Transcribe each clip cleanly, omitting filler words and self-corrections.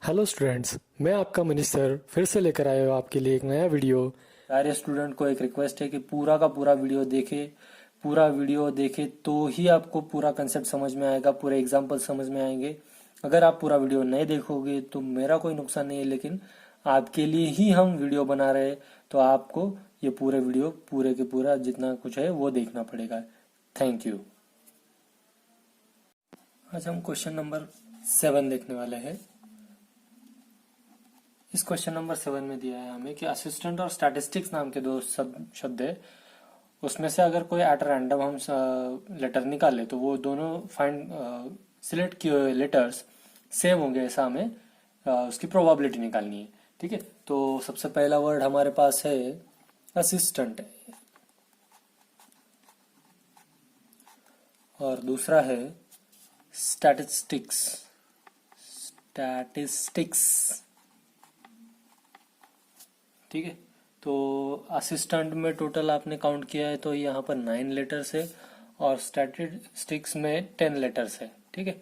Hello students, मैं आपका Manish sir फिर से लेकर आया हूँ आपके लिए एक नया वीडियो। सारे स्टूडेंट को एक रिक्वेस्ट है कि पूरा का पूरा वीडियो देखे। पूरा वीडियो देखे तो ही आपको पूरा कंसेप्ट समझ में आएगा, पूरे एग्जाम्पल समझ में आएंगे। अगर आप पूरा वीडियो नहीं देखोगे तो मेरा कोई नुकसान नहीं है, लेकिन आपके लिए ही हम वीडियो बना रहे हैं, तो आपको ये पूरे वीडियो पूरे के पूरा जितना कुछ है वो देखना पड़ेगा। Thank you. आज हम क्वेश्चन नंबर 7 देखने वाले हैं। इस क्वेश्चन नंबर 7 में दिया है हमें कि असिस्टेंट और स्टैटिस्टिक्स नाम के दो शब्द है। उसमें से अगर कोई एट रैंडम हम लेटर निकाले तो वो दोनों फाइंड सिलेक्ट किए हुए लेटर्स सेम होंगे, ऐसा हमें उसकी प्रोबेबिलिटी निकालनी है। ठीक है, तो सबसे पहला वर्ड हमारे पास है असिस्टेंट और दूसरा है स्टैटिस्टिक्स। स्टैटिस्टिक्स, ठीक है। तो असिस्टेंट में टोटल आपने काउंट किया है तो यहाँ पर 9 लेटर्स है और स्टैटिस्टिक्स में 10 लेटर्स है। ठीक है,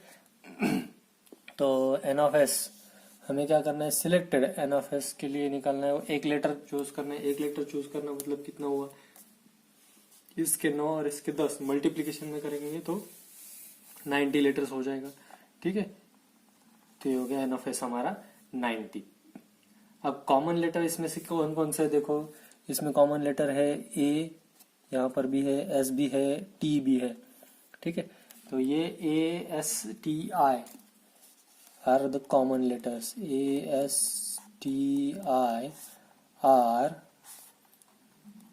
तो एन ऑफ एस हमें क्या करना है, सिलेक्टेड एन ऑफ एस के लिए निकालना है, एक लेटर चूज करना है। एक लेटर चूज करना मतलब कितना हुआ, इसके 9 और इसके 10 मल्टीप्लीकेशन में करेंगे तो 90 लेटर्स हो जाएगा। ठीक है, तो ये हो गया एन ऑफ एस हमारा 90। अब कॉमन लेटर इसमें से कौन कौन से देखो, इसमें कॉमन लेटर है ए, यहाँ पर भी है, एस भी है, टी भी है। ठीक है, तो ये A S T I R the common letters. A S T I R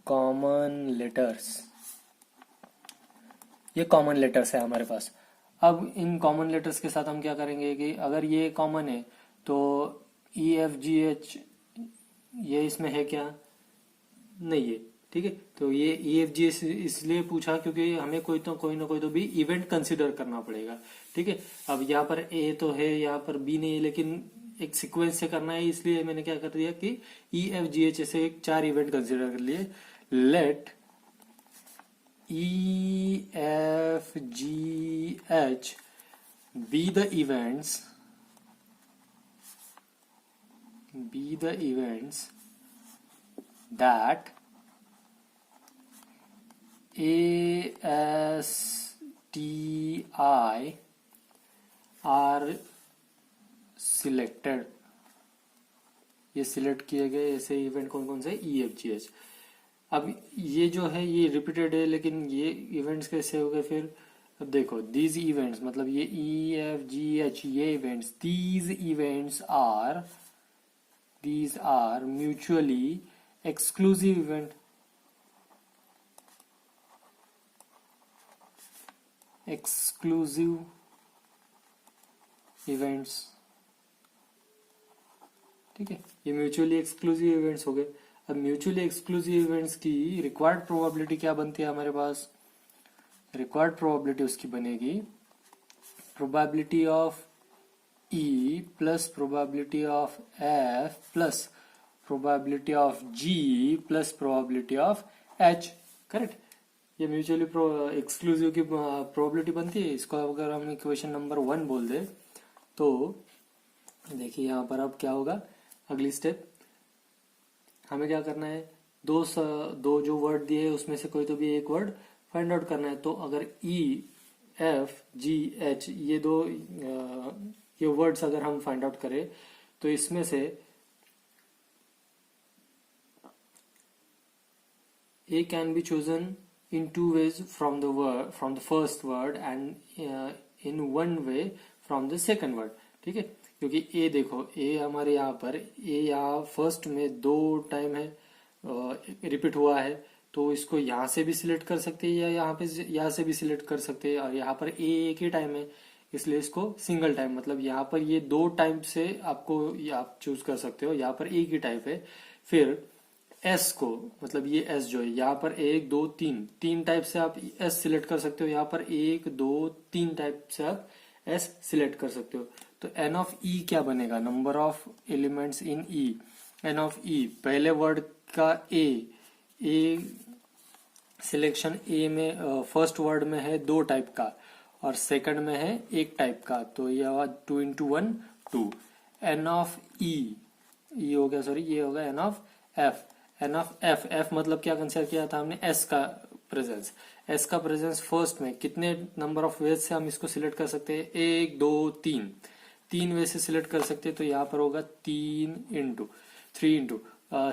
common letters, ये कॉमन लेटर्स है हमारे पास। अब इन कॉमन लेटर्स के साथ हम क्या करेंगे कि अगर ये कॉमन है तो ई एफ जी एच ये इसमें है क्या, नहीं है। ठीक है, तो ये ई एफ जी इसलिए पूछा क्योंकि हमें कोई ना कोई तो भी इवेंट कंसिडर करना पड़ेगा। ठीक है, अब यहाँ पर ए तो है, यहाँ पर बी नहीं है, लेकिन एक सीक्वेंस से करना है, इसलिए मैंने क्या कर दिया कि ई एफ जी एच ऐसे 4 इवेंट कंसिडर कर लिए। Let E F G H be the events that A S T I are selected। ये सिलेक्ट किए गए ऐसे इवेंट कौन कौन से, ई एफ जी एच। अब ये जो है ये रिपीटेड है, लेकिन ये इवेंट्स कैसे हो गए फिर। अब देखो दीज इवेंट्स मतलब ये ई एफ जी एच, ये events, these are mutually exclusive event। exclusive events, ठीक है, ये म्यूचुअली एक्सक्लूसिव इवेंट्स हो गए। अब म्यूचुअली एक्सक्लूसिव इवेंट्स की रिक्वायर्ड प्रोबेबिलिटी क्या बनती है हमारे पास, रिक्वायर्ड प्रोबेबिलिटी उसकी बनेगी probability of E plus probability of F plus probability of G plus probability of H। Correct, ये म्यूचुअली एक्सक्लूसिव की प्रोबेबिलिटी बनती है। इसको अगर हम इक्वेशन नंबर 1 बोल दे तो देखिए यहाँ पर अब क्या होगा, अगली स्टेप हमें क्या करना है, दो जो वर्ड दिए है उसमें से कोई तो भी एक वर्ड फाइंड आउट करना है। तो अगर ई एफ जी एच ये दो ये वर्ड्स अगर हम फाइंड आउट करें तो इसमें से A can be chosen in two ways from the first word and in one way from the second word। ठीक है, क्योंकि ए देखो, ए हमारे यहाँ पर ए यहाँ फर्स्ट में 2 टाइम है रिपीट हुआ है, तो इसको यहाँ से भी सिलेक्ट कर सकते हैं या यहाँ से भी सिलेक्ट कर सकते हैं। और यहाँ पर ए एक ही टाइम है, इसलिए इसको सिंगल टाइम मतलब यहाँ पर ये 2 टाइम से आपको आप चूज कर सकते हो। यहाँ पर एक ही टाइप है। फिर एस को मतलब ये एस जो है यहाँ पर 1 2 3 टाइप से आप एस सिलेक्ट कर सकते हो। यहाँ पर 1 2 3 टाइप से आप एस सिलेक्ट कर सकते हो। तो एन ऑफ ई क्या बनेगा, number of elements in E. N of E पहले वर्ड का ए सिलेक्शन ए में फर्स्ट वर्ड में है 2 टाइप का और सेकंड में है 1 टाइप का, तो ये 2 into 1 2। एन ऑफ ई हो गया, सॉरी ये होगा N of F. N of F, F मतलब क्या कंसिडर किया था हमने, एस का प्रेजेंस। एस का प्रेजेंस फर्स्ट में कितने नंबर ऑफ वेज से हम इसको सिलेक्ट कर सकते हैं, 1 2 3, 3 वे से सिलेक्ट कर सकते हैं। तो यहाँ पर होगा 3 इंटू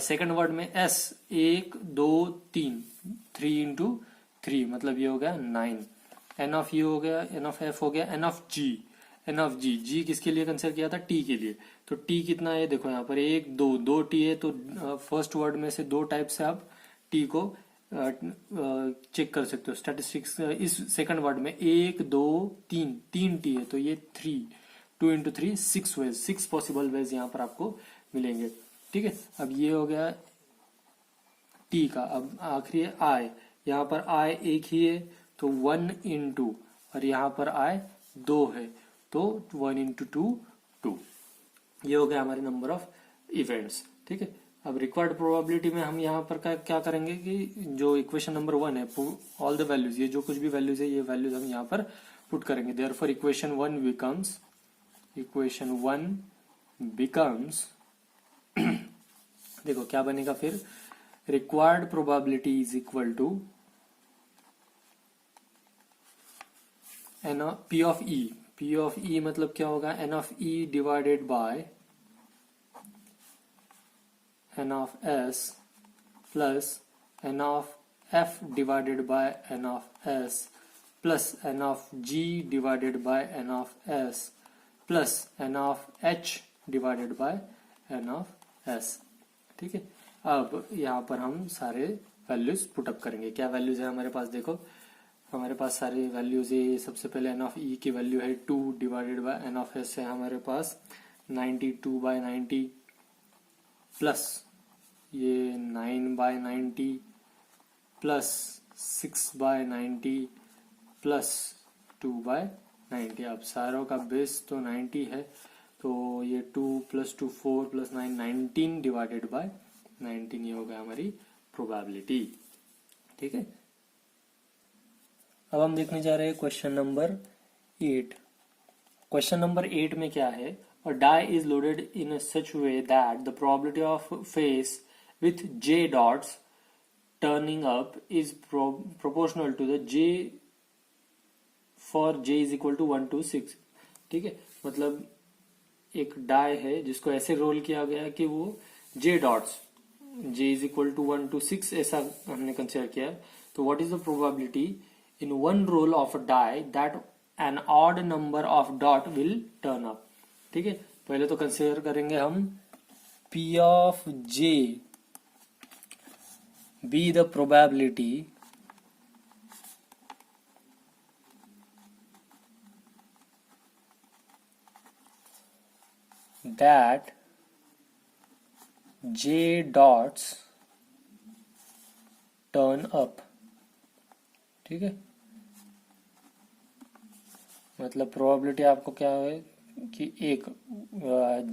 सेकेंड वर्ड में एस 1 2 3, 3 इंटू 3 मतलब ये हो गया 9। एन ऑफ यू हो गया, एन ऑफ एफ हो गया, N of G, N of G, G किसके लिए कंसिडर किया था, टी के लिए। तो टी कितना है देखो यहाँ पर 1 2, 2 टी है। तो फर्स्ट वर्ड में से 2 टाइप से आप टी को चेक कर सकते हो स्टैटिस्टिक्स। इस सेकंड वर्ड में 1 2 3, 3 टी है तो ये 3, 2 इंटू 3 6 वेज, 6 पॉसिबल वेज यहाँ पर आपको मिलेंगे। ठीक है, अब ये हो गया टी का। अब आखिरी है आई, यहाँ पर आई एक ही है तो 1 इंटू, और यहाँ पर आई 2 है तो 1 इंटू 2 2। ये हो गया हमारे नंबर ऑफ इवेंट्स। ठीक है, अब रिक्वायर्ड प्रोबेबिलिटी में हम यहाँ पर क्या करेंगे कि जो इक्वेशन नंबर 1 है, ऑल द वैल्यूज, ये जो कुछ भी वैल्यूज है ये वैल्यूज हम यहाँ पर पुट करेंगे। देयरफॉर इक्वेशन 1 बिकम्स देखो क्या बनेगा फिर, required probability is equal to N P of E. P of E मतलब क्या होगा, N of E divided by N of S plus N of F divided by N of S plus N of G divided by N of S plus N of H divided by N of S. ठीक है, अब यहाँ पर हम सारे values put up करेंगे। क्या values है हमारे पास, देखो हमारे पास सारे वैल्यूज है। सबसे पहले एन ऑफ ई की वैल्यू है 2 divided by N of S है हमारे पास 92/90 प्लस ये 9/90 प्लस 6/90 प्लस 2/90। अब सारों का बेस तो 90 है तो ये 2 + 2 4 + 9 19 डिवाइडेड बाय 19, ये हो गया हमारी प्रोबेबिलिटी। ठीक है, अब हम देखने जा रहे हैं क्वेश्चन नंबर 8। क्वेश्चन नंबर 8 में क्या है, a die is loaded in such way that the probability of face with j dots turning up is proportional to the j for j is equal to 1 to 6। ठीक है, मतलब एक die है जिसको ऐसे रोल किया गया कि वो j dots j is equal to 1 to 6 ऐसा हमने कंसिडर किया है। तो what is the probability in one roll of a die that an odd number of dot will turn up। ठीक है, पहले तो कंसिडर करेंगे हम P of J be the probability that J dots turn up। ठीक है, मतलब probability आपको क्या है कि एक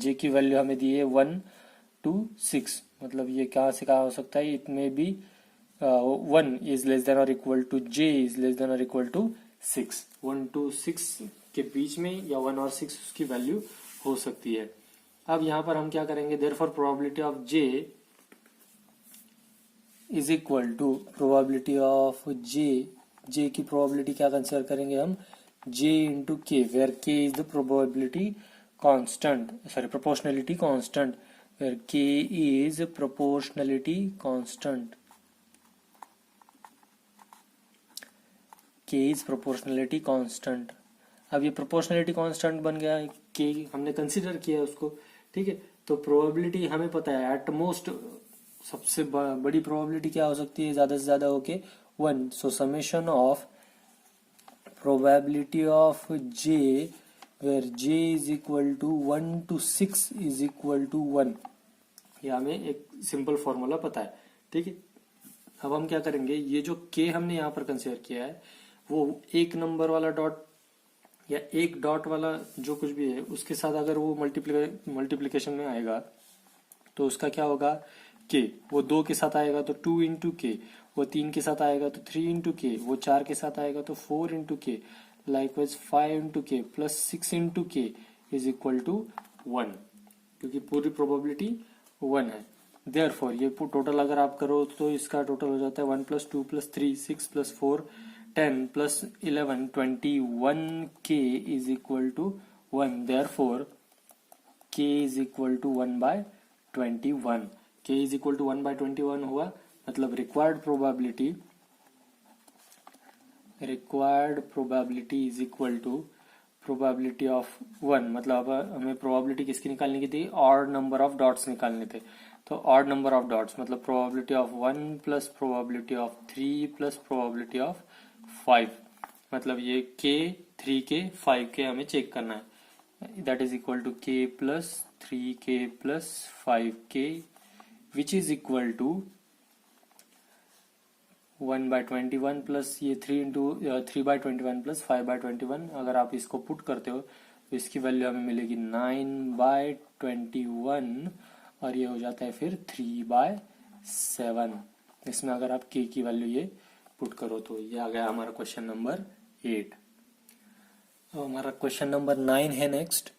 जे की वैल्यू हमें दी है 1 to 6, मतलब ये कहाँ से कहाँ हो सकता है, इट में बी 1 इज लेस देन और equal to J is less than और इक्वल टू 6। 1 to 6 के बीच में या 1 और 6 उसकी वैल्यू हो सकती है। अब यहाँ पर हम क्या करेंगे, therefore probability of J is equal to probability of J की प्रोबेबिलिटी क्या कंसिडर करेंगे हम, j into k where k is the probability constant, sorry proportionality constant, where k is proportionality constant, k is proportionality constant। अब ये proportionality constant बन गया, k हमने consider किया उसको। ठीक है, तो प्रोबेबिलिटी हमें पता है एट मोस्ट सबसे बड़ी प्रोबेबिलिटी क्या हो सकती है, ज्यादा से ज्यादा होके 1। सो summation of probability of j where j is equal to 1 to 6 is equal to 1। ये हमें एक सिंपल फॉर्मूला पता है। ठीक है, अब हम क्या करेंगे, ये जो k हमने यहाँ पर कंसिडर किया है वो एक नंबर वाला डॉट या एक डॉट वाला जो कुछ भी है उसके साथ अगर वो मल्टीप्लीकेशन में आएगा तो उसका क्या होगा, k वो 2 के साथ आएगा तो 2 इंटू के, वो 3 के साथ आएगा तो 3 इंटू के, वो 4 के साथ आएगा तो 4 इंटू के, लाइकवाइज 5 इंटू के प्लस 6 इंटू के इज इक्वल टू 1। क्योंकि पूरी प्रोबेबिलिटी 1 है। देयरफॉर ये टोटल अगर आप करो तो इसका टोटल हो जाता है 1 + 2 + 3 6 + 4 10 + 11 21 k is equal to 1। Therefore k is equal to 1/21। k is equal to 1/21 हुआ, मतलब required probability is equal to probability of 1। मतलब अब हमें प्रोबेबिलिटी किसकी निकालने की थी, ऑड नंबर ऑफ डॉट्स निकालने थे। तो ऑड नंबर ऑफ डॉट्स मतलब probability of 1 plus probability of 3 plus probability of 5, मतलब ये k 3k 5k हमें चेक करना है। That is equal to k plus 3k plus 5k which is equal to 1/21 plus ये 3/21 प्लस 5/21। अगर आप इसको पुट करते हो तो इसकी वैल्यू हमें मिलेगी 9/21 और ये हो जाता है फिर 3/7। इसमें अगर आप k की वैल्यू ये पुट करो तो ये आ गया हमारा क्वेश्चन नंबर 8। तो हमारा क्वेश्चन नंबर 9 है नेक्स्ट।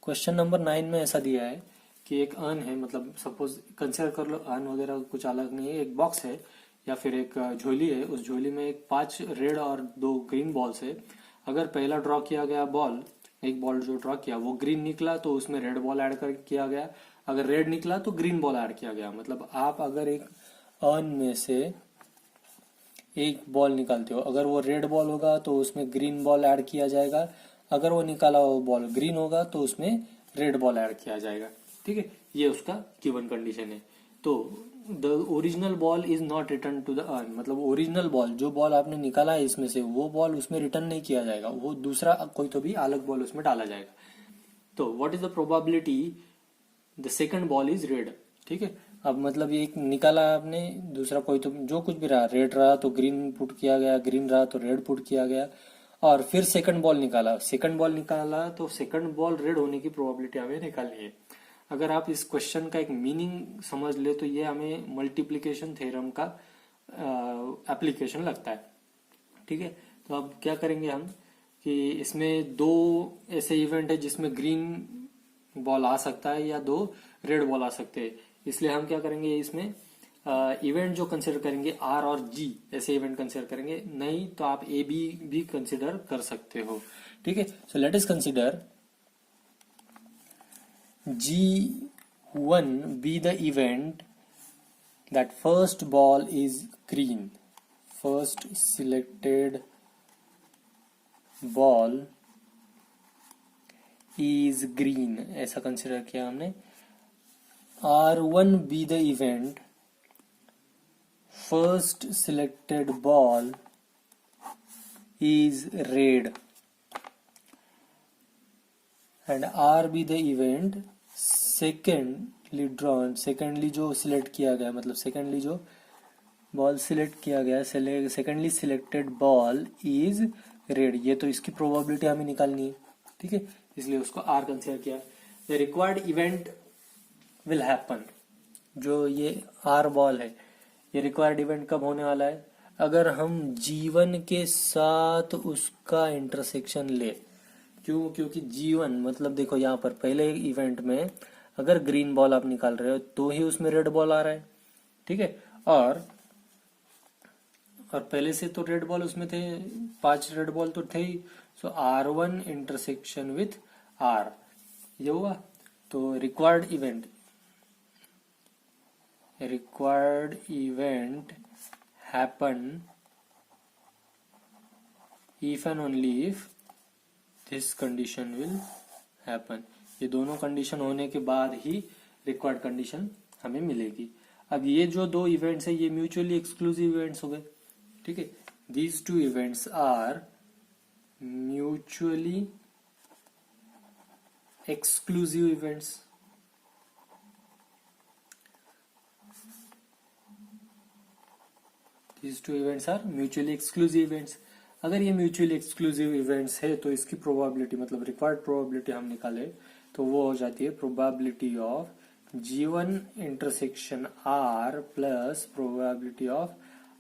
क्वेश्चन नंबर 9 में ऐसा दिया है कि एक अर्न है, मतलब सपोज कंसिडर कर लो अर्न वगैरह कुछ अलग नहीं है, एक बॉक्स है या फिर एक झोली है। उस झोली में 5 रेड और 2 ग्रीन बॉल्स है। अगर पहला ड्रॉ किया गया बॉल, एक बॉल जो ड्रॉ किया वो ग्रीन निकला तो उसमें रेड बॉल ऐड कर किया गया, अगर रेड निकला तो ग्रीन बॉल ऐड किया गया। मतलब आप अगर एक अर्न में से एक बॉल निकालते हो, अगर वो रेड बॉल होगा तो उसमें ग्रीन बॉल ऐड किया जाएगा, अगर वो निकाला हुआ बॉल ग्रीन होगा तो उसमें रेड बॉल ऐड किया जाएगा। ठीक है, ये उसका गिवन कंडीशन है। तो the original ball is not return to the urn, मतलब ओरिजिनल बॉल जो बॉल आपने निकाला है इसमें से वो बॉल उसमें रिटर्न नहीं किया जाएगा, वो दूसरा कोई तो भी अलग बॉल उसमें डाला जाएगा। तो what is the probability the second ball is red. ठीक है, अब मतलब ये एक निकाला आपने, दूसरा कोई तो जो कुछ भी रहा, रेड रहा तो ग्रीन पुट किया गया, ग्रीन रहा तो रेड पुट किया गया, और फिर सेकंड बॉल निकाला तो सेकंड बॉल रेड होने की प्रोबेबिलिटी हमें निकालनी है। अगर आप इस क्वेश्चन का एक मीनिंग समझ ले तो ये हमें मल्टीप्लिकेशन थ्योरम का एप्लीकेशन लगता है। ठीक है, तो अब क्या करेंगे हम कि इसमें 2 ऐसे इवेंट है जिसमें ग्रीन बॉल आ सकता है या 2 रेड बॉल आ सकते हैं, इसलिए हम क्या करेंगे इसमें इवेंट जो कंसिडर करेंगे आर और जी ऐसे इवेंट कंसिडर करेंगे, नहीं तो आप ए बी भी कंसिडर कर सकते हो। ठीक है, so let us consider G1 be the event that first ball is green, first selected ball is green, ऐसा कंसिडर किया हमने। R1 be the event first selected ball is red and R be the event secondly drawn, secondly जो select किया गया, मतलब secondly जो ball select किया गया, secondly selected ball is red. ये तो इसकी प्रोबेबिलिटी हमें निकालनी है। ठीक है, इसलिए उसको आर कंसिडर किया। The required event will happen, जो ये आर बॉल है ये रिक्वायर्ड इवेंट कब होने वाला है, अगर हम जीवन के साथ उसका इंटरसेक्शन ले। क्यों, क्योंकि जीवन मतलब देखो यहाँ पर पहले इवेंट में अगर ग्रीन बॉल आप निकाल रहे हो तो ही उसमें रेड बॉल आ रहा है। ठीक है, और पहले से तो रेड बॉल उसमें थे, 5 रेड बॉल तो थे ही। सो R1 इंटरसेक्शन विथ R ये हुआ। तो required event happen if and only if this condition will happen. ये दोनों कंडीशन होने के बाद ही रिक्वायर्ड कंडीशन हमें मिलेगी। अब ये जो 2 इवेंट्स है ये म्यूचुअली एक्सक्लूसिव इवेंट्स हो गए। ठीक है, these 2 events are mutually exclusive events. These 2 events are mutually exclusive events. अगर ये म्यूचुअली एक्सक्लूसिव इवेंट्स है तो इसकी प्रोबेबिलिटी मतलब रिक्वायर्ड प्रोबेबिलिटी हम निकाले तो वो हो जाती है probability of G1 intersection R plus probability of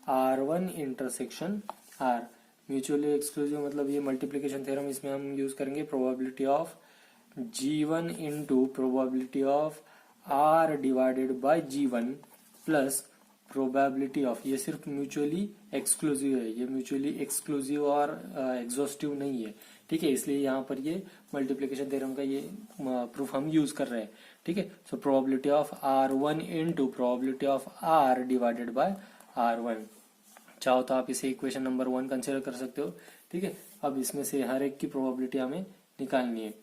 R1 intersection R। Mutually exclusive मतलब ये मल्टीप्लिकेशन थ्योरम, इसमें हम यूज करेंगे probability of G1 into probability of R divided by G1 plus probability of, ये सिर्फ म्यूचुअली एक्सक्लूसिव है, ये mutually exclusive और एग्जॉस्टिव नहीं है, ठीक है, इसलिए यहाँ पर ये मल्टीप्लिकेशन थ्योरम का ये प्रूफ हम यूज कर रहे हैं, ठीक है। So probability of R1 into probability of R divided by R1, चाहो तो आप इसे इक्वेशन नंबर 1 कंसिडर कर सकते हो, ठीक है। अब इसमें से हर एक की प्रोबेबिलिटी हमें निकालनी है।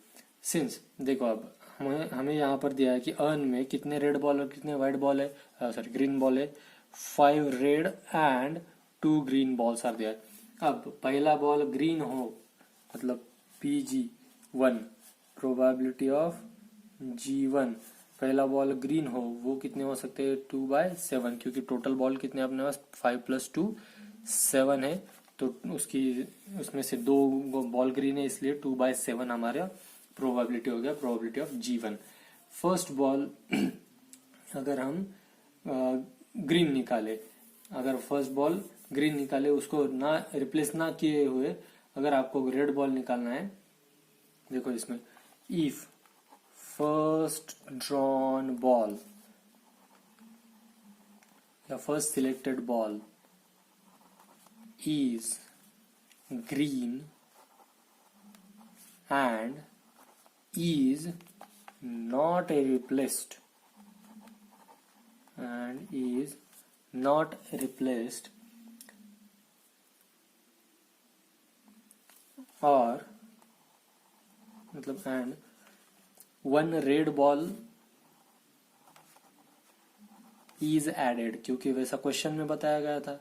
सिंस देखो अब हमें यहाँ पर दिया है कि अर्न में कितने रेड बॉल और कितने व्हाइट बॉल है, सॉरी ग्रीन बॉल है, 5 red and 2 green balls are there. अब पहला बॉल ग्रीन हो मतलब PG1, प्रोबेबिलिटी ऑफ G1, पहला बॉल ग्रीन हो वो कितने हो सकते हैं 2/7, क्योंकि टोटल बॉल कितने अपने पास 5 + 2 7 है, तो उसमें से 2 बॉल ग्रीन है, इसलिए 2/7 हमारा प्रोबेबिलिटी हो गया, probability of G1। First ball अगर हम ग्रीन निकाले, अगर फर्स्ट बॉल ग्रीन निकाले, उसको ना रिप्लेस ना किए हुए अगर आपको रेड बॉल निकालना है, देखो इसमें इफ फर्स्ट ड्रॉन बॉल या first selected ball is green and is not replaced और मतलब and one red ball is added, क्योंकि वैसा क्वेश्चन में बताया गया था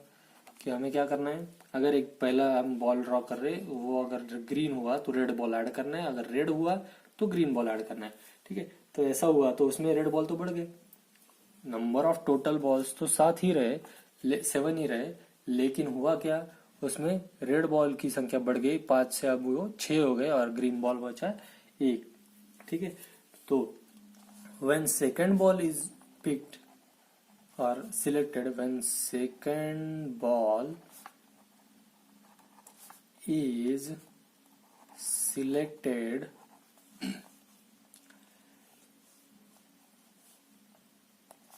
कि हमें क्या करना है, अगर एक पहला हम बॉल ड्रॉ कर रहे वो अगर ग्रीन हुआ तो रेड बॉल ऐड करना है, अगर रेड हुआ तो ग्रीन बॉल ऐड करना है, ठीक है। तो ऐसा हुआ तो उसमें रेड बॉल तो बढ़ गए, नंबर ऑफ टोटल बॉल्स तो 7 ही रहे, 7 ही रहे, लेकिन हुआ क्या, उसमें रेड बॉल की संख्या बढ़ गई 5 से, अब वो 6 हो गए और ग्रीन बॉल बचा 1, ठीक है। तो when second ball is picked or selected, when second ball is selected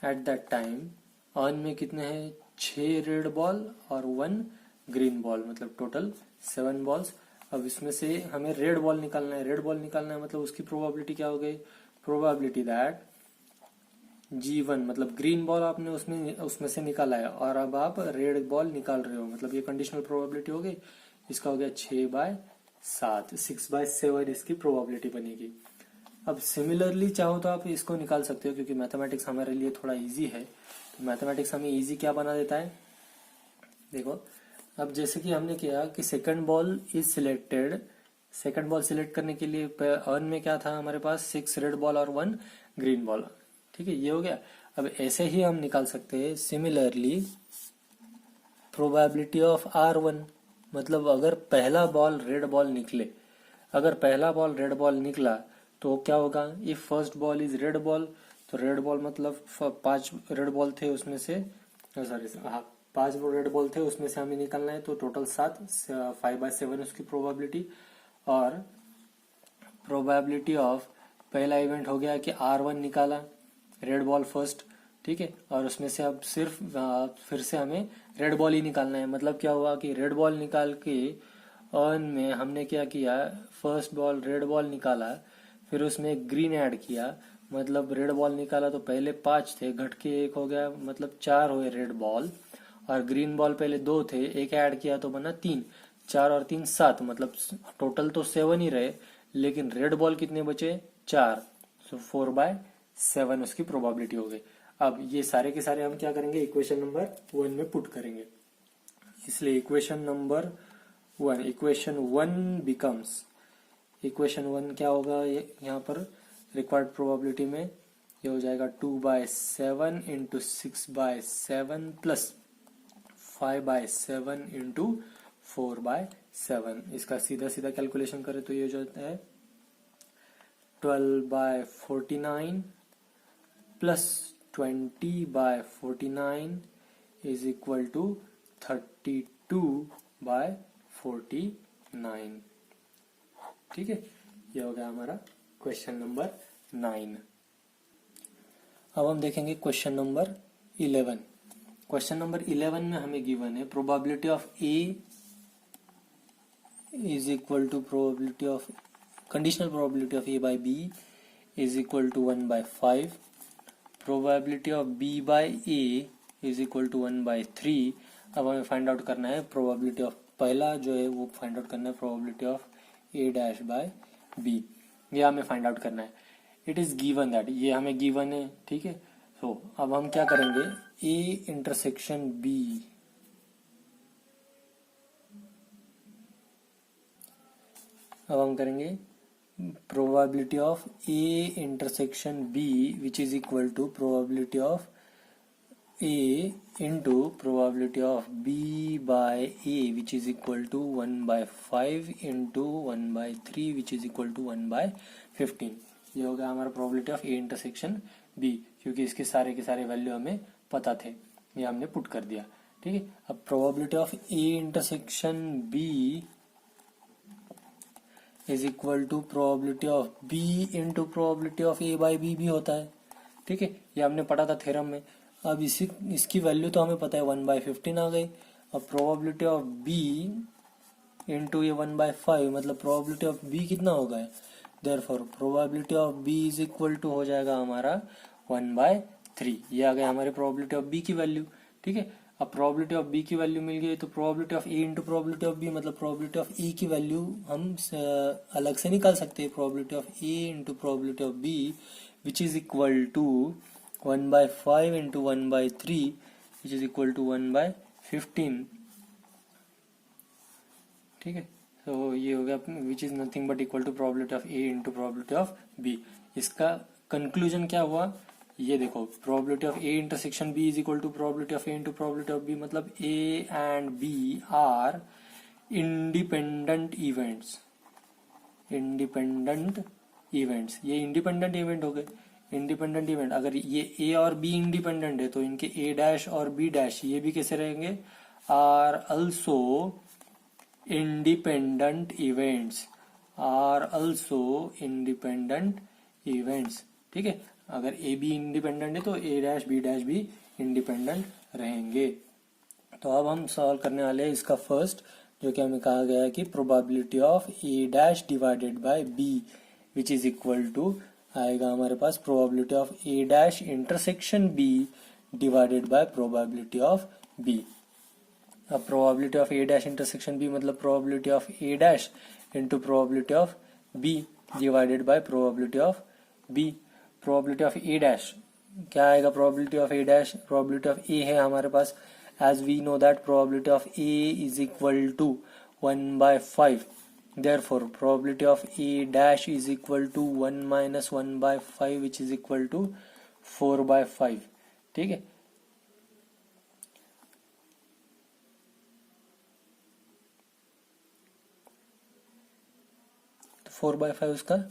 at that time, on में कितने हैं 6 रेड बॉल और 1 ग्रीन बॉल, मतलब टोटल 7 बॉल्स। अब इसमें से हमें रेड बॉल निकालना है, रेड बॉल निकालना है मतलब उसकी प्रोबेबिलिटी क्या हो गई, प्रोबेबिलिटी दैट G1 मतलब ग्रीन बॉल आपने उसमें से निकाला है और अब आप रेड बॉल निकाल रहे हो, मतलब ये कंडीशनल प्रोबेबिलिटी हो गई, इसका हो गया 6/7, 6/7 इसकी प्रोबेबिलिटी बनेगी। अब सिमिलरली चाहो तो आप इसको निकाल सकते हो, क्योंकि मैथमेटिक्स हमारे लिए थोड़ा इजी है, तो मैथमेटिक्स हमें इजी क्या बना देता है, देखो अब जैसे कि हमने किया कि second ball is selected, second ball select करने के लिए अर्न में क्या था हमारे पास 6 रेड बॉल और 1 ग्रीन बॉल, ठीक है, ये हो गया। अब ऐसे ही हम निकाल सकते हैं सिमिलरली प्रोबेबिलिटी ऑफ R1, मतलब अगर पहला बॉल रेड बॉल निकले, अगर पहला बॉल रेड बॉल निकला तो क्या होगा, if first ball is red ball, तो रेड बॉल मतलब 5 रेड बॉल थे उसमें से, सॉरी हाँ 5 रेड बॉल थे उसमें से हमें निकालना है, तो टोटल 7, 5/7 उसकी प्रोबेबिलिटी। और प्रोबेबिलिटी ऑफ पहला इवेंट हो गया कि R1 निकाला रेड बॉल फर्स्ट, ठीक है, और उसमें से अब सिर्फ फिर से हमें रेड बॉल ही निकालना है, मतलब क्या हुआ कि रेड बॉल निकाल के अर्न में हमने क्या किया, फर्स्ट बॉल रेड बॉल निकाला, फिर उसमें ग्रीन ऐड किया, मतलब रेड बॉल निकाला तो पहले 5 थे, घट के 1 हो गया, मतलब 4 हुए रेड बॉल, और ग्रीन बॉल पहले 2 थे, 1 ऐड किया तो बना 3, 4 और 3 7, मतलब टोटल तो 7 ही रहे, लेकिन रेड बॉल कितने बचे 4, सो 4/7 उसकी प्रोबेबिलिटी हो गई। अब ये सारे के सारे हम क्या करेंगे, इक्वेशन नंबर 1 में पुट करेंगे, इसलिए इक्वेशन 1 बिकम्स, इक्वेशन 1 क्या होगा यहाँ पर रिक्वायर्ड प्रोबेबिलिटी में, ये हो जाएगा 2/7 इंटू 6/7 प्लस 5/7 इंटू 4/7, इसका सीधा सीधा कैलकुलेशन करें तो ये हो जाता है 12/49 प्लस 20/49 इज इक्वल टू 32/49, ठीक है, ये हो गया हमारा क्वेश्चन नंबर 9। अब हम देखेंगे क्वेश्चन नंबर 11। क्वेश्चन नंबर 11 में हमें गिवन है probability of A is equal to probability of conditional probability of A by B is equal to 1/5, probability of B by A is equal to 1/3। अब हमें find out करना है probability of, पहला जो है वो फाइंड आउट करना है probability of A dash by B, ये हमें फाइंड आउट करना है। इट इज गिवन दैट, ये हमें गिवन है, ठीक है। तो अब हम क्या करेंगे, ए इंटरसेक्शन बी, अब हम करेंगे probability of A intersection B which is equal to probability of A into probability of B by A which is equal to 1/5 into 1/3 which is equal to 1/15। ये हो गया हमारा probability of A intersection B, क्योंकि इसके सारे के सारे value हमें पता थे, ये हमने पुट कर दिया, ठीक है। अब probability of A intersection B is equal to probability of B into probability of A by B भी होता है, ठीक है। ये हमने पढ़ा था थ्योरम में। अब इसकी वैल्यू तो हमें पता है 1/15 आ गई। अब प्रोबेबिलिटी ऑफ बी इंटू ये 1/5, मतलब प्रोबेबिलिटी ऑफ बी कितना होगा, therefore probability of B is equal to हो जाएगा हमारा 1/3। ये आ गया हमारे प्रोबेबिलिटी ऑफ बी की वैल्यू, ठीक है। अब प्रोबेबिलिटी ऑफ बी की वैल्यू मिल गई तो probability of A into probability of B, मतलब प्रोबेबिलिटी ऑफ ए की वैल्यू हम अलग से निकाल सकते हैं, probability of A into probability of B which is equal to 1/5 into 1/3 which is equal to 1/15, ठीक है। तो ये हो गया which is nothing but equal to probability of A into probability of B. इसका कंक्लूजन क्या हुआ, ये देखो, probability of A intersection B is equal to probability of A into probability of B, मतलब A and B are independent events, independent events, ये independent event हो गए। Independent event, अगर ये ए और बी इंडिपेंडेंट है तो इनके ए डैश और बी डैश ये भी कैसे रहेंगे, are also independent events, are also independent events, ठीक है। अगर ए बी इंडिपेंडेंट है तो ए डैश बी डैश भी इंडिपेंडेंट रहेंगे। तो अब हम सॉल्व करने वाले हैं इसका फर्स्ट, जो कि हमें कहा गया है कि probability of A dash divided by B which is equal to आएगा हमारे पास probability of A dash intersection B divided by probability of B. अब probability of A dash intersection B मतलब probability of A dash into probability of B divided by probability of B. Probability of A dash क्या आएगा, probability of A dash, probability of A है हमारे पास, as we know that probability of A is equal to 1/5, therefore probability of a dash is equal to 1 minus 1/5 which is equal to 4/5, ठीक है। तो 4/5 उसका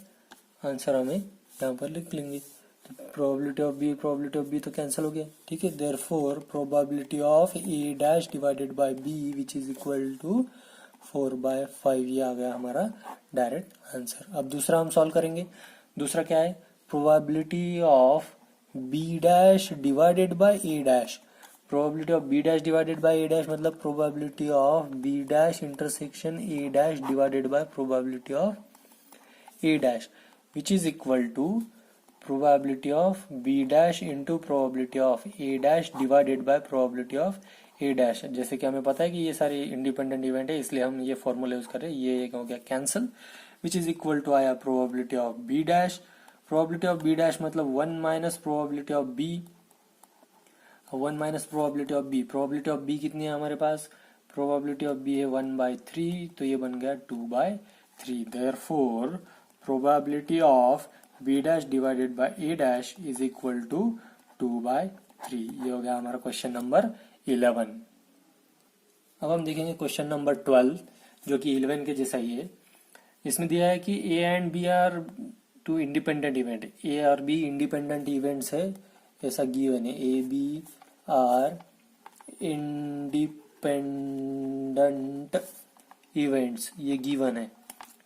answer हमें यहाँ पर लिख लेंगे। तो प्रोबेबिलिटी ऑफ बी तो कैंसिल हो गया, ठीक है। therefore probability of a dash divided by b which is equal to 4/5, ये आ गया हमारा डायरेक्ट आंसर। अब दूसरा हम सॉल्व करेंगे। दूसरा क्या है, probability of B dash divided by A dash, probability of B dash divided by A dash मतलब probability of B dash intersection A dash divided by probability of A dash which is equal to probability of B dash into probability of A dash divided by probability of A dash. जैसे कि हमें पता है कि ये सारे independent event है, इसलिए हम ये फॉर्मूला यूज कर रहे हैं। ये हो गया cancel, which is equal to आया probability of B dash, probability of B dash मतलब 1 minus probability of B, 1 minus probability of B. Probability of B कितनी है हमारे पास, प्रोबेबिलिटी ऑफ बी है 1/3, तो ये बन गया 2/3। Therefore probability of B dash divided by A dash is equal to 2/3। ये हो गया हमारा क्वेश्चन नंबर 11। अब हम देखेंगे क्वेश्चन नंबर 12, जो कि 11 के जैसा ही है। इसमें दिया है कि A and B are two independent event, A और बी इंडिपेंडेंट इवेंट्स है, ऐसा गिवन है। A B are independent events, ये गिवन है,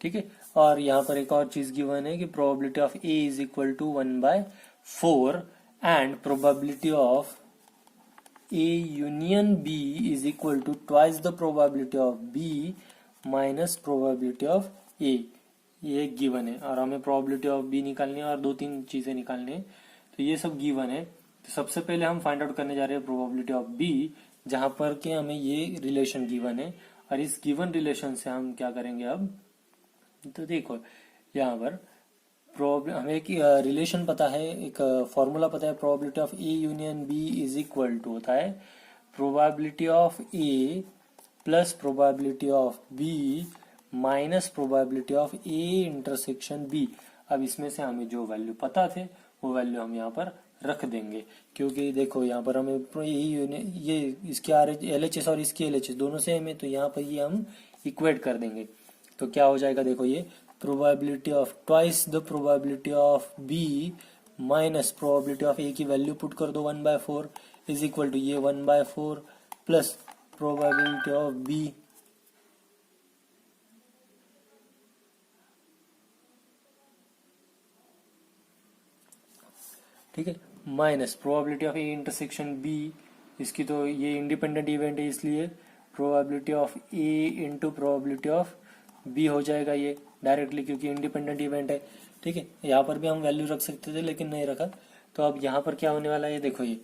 ठीक है। और यहाँ पर एक और चीज गिवन है कि probability of A is equal to 1/4 and probability of A union B is equal to twice the probability of B minus probability of A, ये गिवन है। और हमें प्रोबेबिलिटी ऑफ बी निकालनी है और 2-3 चीजें निकालनी है, तो ये सब गिवन है। तो सबसे पहले हम फाइंड आउट करने जा रहे हैं प्रोबेबिलिटी ऑफ बी, जहां पर कि हमें ये रिलेशन गिवन है। और इस गिवन रिलेशन से हम क्या करेंगे अब, तो देखो यहाँ पर हमें एक रिलेशन पता है, एक फॉर्मूला पता है, probability of A union B is equal to होता है probability of A plus probability of B minus probability of A intersection B. अब इसमें से हमें जो वैल्यू पता थे वो वैल्यू हम यहाँ पर रख देंगे, क्योंकि देखो यहाँ पर हमें ये इसके LHS और इसकी LHS दोनों सेम है, तो यहाँ पर ये हम इक्वेट कर देंगे। तो क्या हो जाएगा, देखो ये probability of twice the probability of B minus probability of A की वैल्यू पुट कर दो 1/4 इज इक्वल टू ये 1/4 प्लस प्रोबेबिलिटी ऑफ बी ठीक है minus probability of A intersection B, इसकी तो ये इंडिपेंडेंट इवेंट है इसलिए probability of A into probability of B हो जाएगा ये डायरेक्टली, क्योंकि इंडिपेंडेंट इवेंट है। ठीक है, यहाँ पर भी हम वैल्यू रख सकते थे लेकिन नहीं रखा। तो अब यहाँ पर क्या होने वाला है, देखो ये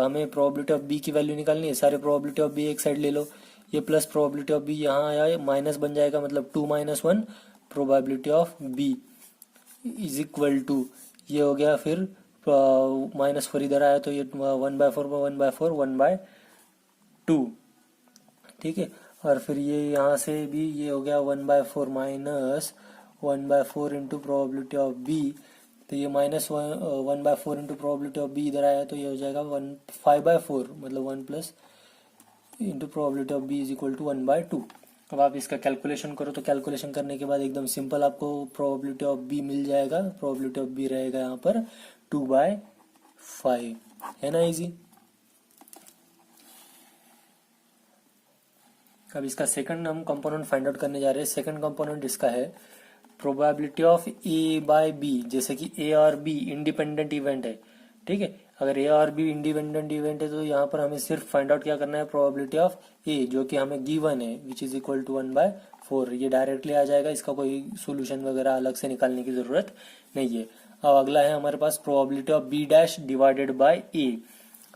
हमें प्रोबेबिलिटी ऑफ बी की वैल्यू निकालनी है। सारे प्रोबेबिलिटी ऑफ बी एक साइड ले लो, ये प्लस प्रोबेबिलिटी ऑफ बी यहाँ आया माइनस बन जाएगा, मतलब 2 - 1 probability of B is equal to ये हो गया, फिर -4 इधर आया तो ये 1/4 1/4 1/2 ठीक है। और फिर ये यहाँ से भी ये हो गया 1/4 minus 1/4 into probability of B, तो ये -1/4 इंटू प्रोबेबिलिटी ऑफ बी इधर आया तो ये हो जाएगा 5/4, मतलब 1 plus into probability of B is equal to 1/2। अब आप इसका कैलकुलेशन करो, तो कैलकुलेशन करने के बाद एकदम सिंपल आपको प्रोबेबिलिटी ऑफ बी मिल जाएगा। प्रोबेबिलिटी ऑफ बी रहेगा यहाँ पर 2/5, है ना इजी। अब इसका सेकंड हम कंपोनेंट फाइंड आउट करने जा रहे हैं। सेकंड कंपोनेंट इसका है probability of A by B, जैसे कि ए और बी इंडिपेंडेंट इवेंट है। ठीक है, अगर ए और बी इंडिपेंडेंट इवेंट है तो यहाँ पर हमें सिर्फ फाइंड आउट क्या करना है, प्रोबेबिलिटी ऑफ ए, जो कि हमें गिवन है, विच इज इक्वल टू 1/4। ये डायरेक्टली आ जाएगा, इसका कोई सोल्यूशन वगैरह अलग से निकालने की जरूरत नहीं है। अब अगला है हमारे पास probability of B dash divided by A.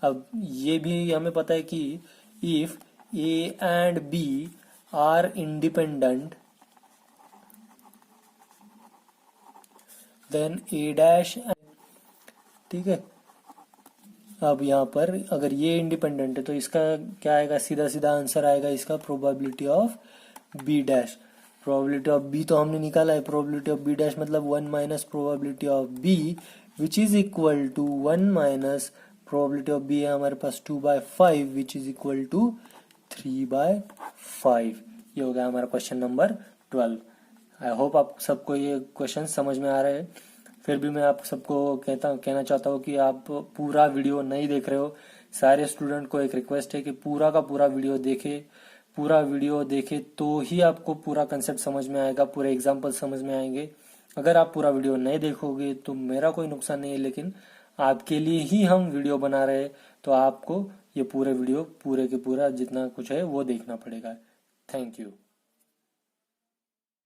अब ये भी हमें पता है कि if A and B are independent then A dash, ठीक है। अब यहाँ पर अगर ये इंडिपेंडेंट है तो इसका क्या आएगा, सीधा सीधा आंसर आएगा इसका probability of B dash. Probability of B तो हमने निकाला है, प्रोबेबिलिटी ऑफ बी डैश मतलब 1 minus probability of B which is equal to 1 minus probability of B है हमारे पास 2/5 विच इज इक्वल टू 3/5। ये हो गया हमारा क्वेश्चन नंबर 12। आई होप आप सबको ये क्वेश्चन समझ में आ रहे हैं। फिर भी मैं आप सबको कहना चाहता हूँ कि आप पूरा वीडियो नहीं देख रहे हो। सारे स्टूडेंट को एक रिक्वेस्ट है कि पूरा का पूरा वीडियो देखे, पूरा वीडियो देखे तो ही आपको पूरा कंसेप्ट समझ में आएगा, पूरे एग्जाम्पल समझ में आएंगे। अगर आप पूरा वीडियो नहीं देखोगे तो मेरा कोई नुकसान नहीं है, लेकिन आपके लिए ही हम वीडियो बना रहे हैं, तो आपको ये पूरे वीडियो पूरे के पूरा जितना कुछ है वो देखना पड़ेगा। Thank you.